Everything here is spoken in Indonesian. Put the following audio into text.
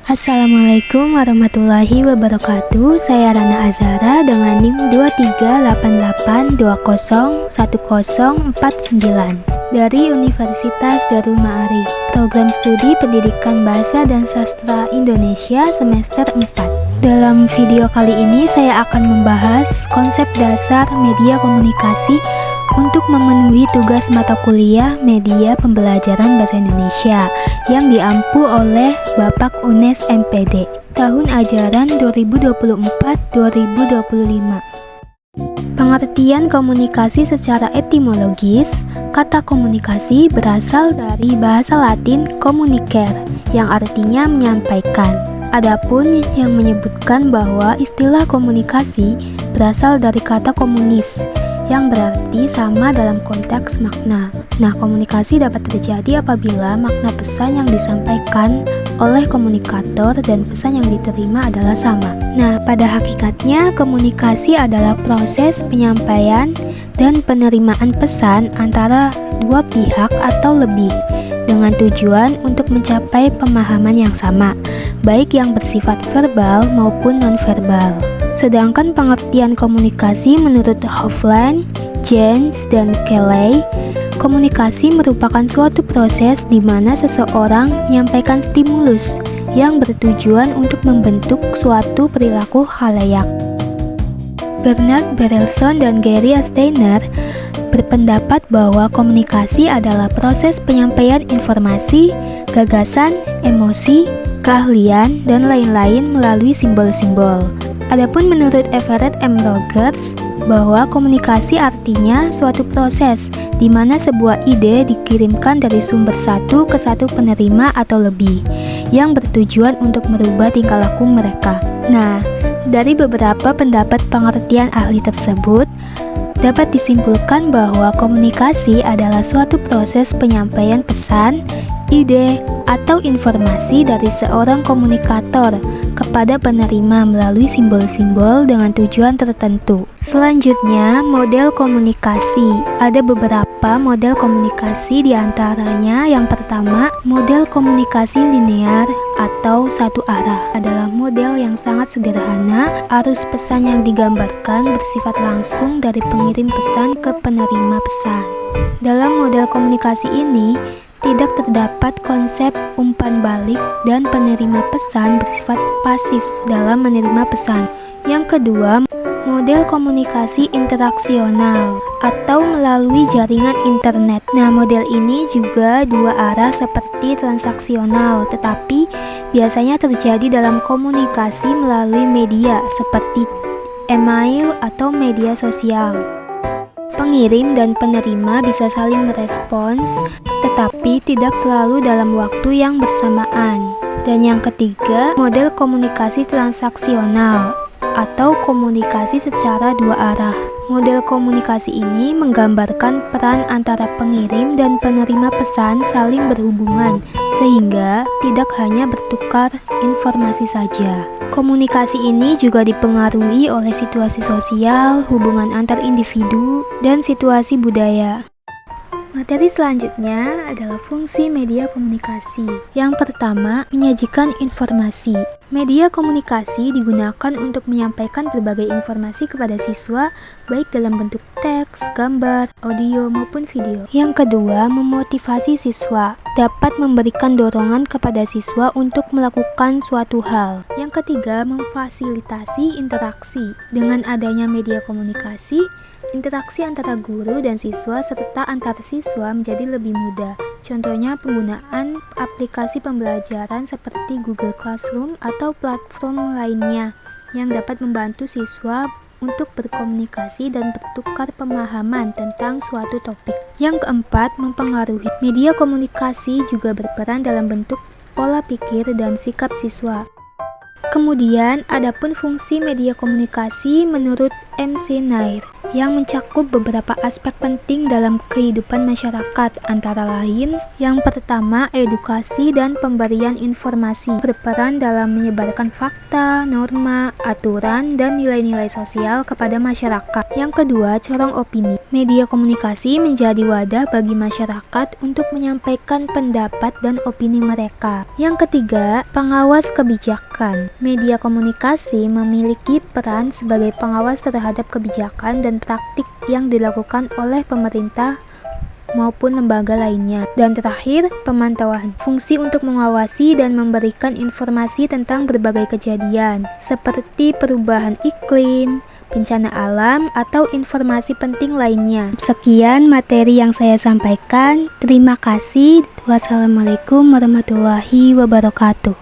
Assalamualaikum warahmatullahi wabarakatuh. Saya Rana Azhara dengan NIM 2388201049 dari Universitas Darul Ma'arif, Program Studi Pendidikan Bahasa dan Sastra Indonesia semester 4. Dalam video kali ini saya akan membahas konsep dasar media komunikasi untuk memenuhi tugas mata kuliah Media Pembelajaran Bahasa Indonesia yang diampu oleh Bapak UNES MPD tahun ajaran 2024-2025. Pengertian komunikasi secara etimologis, kata komunikasi berasal dari bahasa Latin communicare yang artinya menyampaikan. Adapun yang menyebutkan bahwa istilah komunikasi berasal dari kata komunis yang berarti sama dalam konteks makna. Nah, komunikasi dapat terjadi apabila makna pesan yang disampaikan oleh komunikator dan pesan yang diterima adalah sama. Nah, pada hakikatnya komunikasi adalah proses penyampaian dan penerimaan pesan antara dua pihak atau lebih dengan tujuan untuk mencapai pemahaman yang sama, baik yang bersifat verbal maupun nonverbal. Sedangkan pengertian komunikasi menurut Hofland, James, dan Kelley, komunikasi merupakan suatu proses di mana seseorang menyampaikan stimulus yang bertujuan untuk membentuk suatu perilaku khalayak. Bernard Berelson dan Gary Steiner berpendapat bahwa komunikasi adalah proses penyampaian informasi, gagasan, emosi, keahlian, dan lain-lain melalui simbol-simbol. Adapun menurut Everett M. Rogers, bahwa komunikasi artinya suatu proses di mana sebuah ide dikirimkan dari sumber satu ke satu penerima atau lebih, yang bertujuan untuk merubah tingkah laku mereka. Nah, dari beberapa pendapat pengertian ahli tersebut, dapat disimpulkan bahwa komunikasi adalah suatu proses penyampaian pesan, ide, atau informasi dari seorang komunikator kepada penerima melalui simbol-simbol dengan tujuan tertentu. Selanjutnya, model komunikasi. Ada beberapa model komunikasi, diantaranya yang pertama, model komunikasi linear atau satu arah adalah model yang sangat sederhana. Arus pesan yang digambarkan bersifat langsung dari pengirim pesan ke penerima pesan. Dalam model komunikasi ini, tidak terdapat konsep umpan balik dan penerima pesan bersifat pasif dalam menerima pesan. Yang kedua, model komunikasi interaksional atau melalui jaringan internet. Nah, model ini juga dua arah seperti transaksional, tetapi biasanya terjadi dalam komunikasi melalui media seperti email atau media sosial. Pengirim dan penerima bisa saling merespons, tetapi tidak selalu dalam waktu yang bersamaan. Dan yang ketiga, model komunikasi transaksional atau komunikasi secara dua arah. Model komunikasi ini menggambarkan peran antara pengirim dan penerima pesan saling berhubungan, sehingga tidak hanya bertukar informasi saja. Komunikasi ini juga dipengaruhi oleh situasi sosial, hubungan antar individu, dan situasi budaya. Materi selanjutnya adalah fungsi media komunikasi. Yang pertama, menyajikan informasi. Media komunikasi digunakan untuk menyampaikan berbagai informasi kepada siswa, baik dalam bentuk teks, gambar, audio, maupun video. Yang kedua, memotivasi siswa. Dapat memberikan dorongan kepada siswa untuk melakukan suatu hal. Yang ketiga, memfasilitasi interaksi. Dengan adanya media komunikasi, interaksi antara guru dan siswa serta antar siswa menjadi lebih mudah. Contohnya penggunaan aplikasi pembelajaran seperti Google Classroom atau platform lainnya yang dapat membantu siswa untuk berkomunikasi dan bertukar pemahaman tentang suatu topik. Yang keempat, mempengaruhi. Media komunikasi juga berperan dalam bentuk pola pikir dan sikap siswa. Kemudian, adapun fungsi media komunikasi menurut MC Nair yang mencakup beberapa aspek penting dalam kehidupan masyarakat, antara lain yang pertama, edukasi dan pemberian informasi, berperan dalam menyebarkan fakta, norma, aturan, dan nilai-nilai sosial kepada masyarakat. Yang kedua, corong opini, Media komunikasi menjadi wadah bagi masyarakat untuk menyampaikan pendapat dan opini mereka. Yang ketiga, pengawas kebijakan. Media komunikasi memiliki peran sebagai pengawas terhadap kebijakan dan praktik yang dilakukan oleh pemerintah maupun lembaga lainnya. Dan terakhir, pemantauan. Fungsi untuk mengawasi dan memberikan informasi tentang berbagai kejadian, seperti perubahan iklim, bencana alam, atau informasi penting lainnya. Sekian materi yang saya sampaikan. Terima kasih. Wassalamualaikum warahmatullahi wabarakatuh.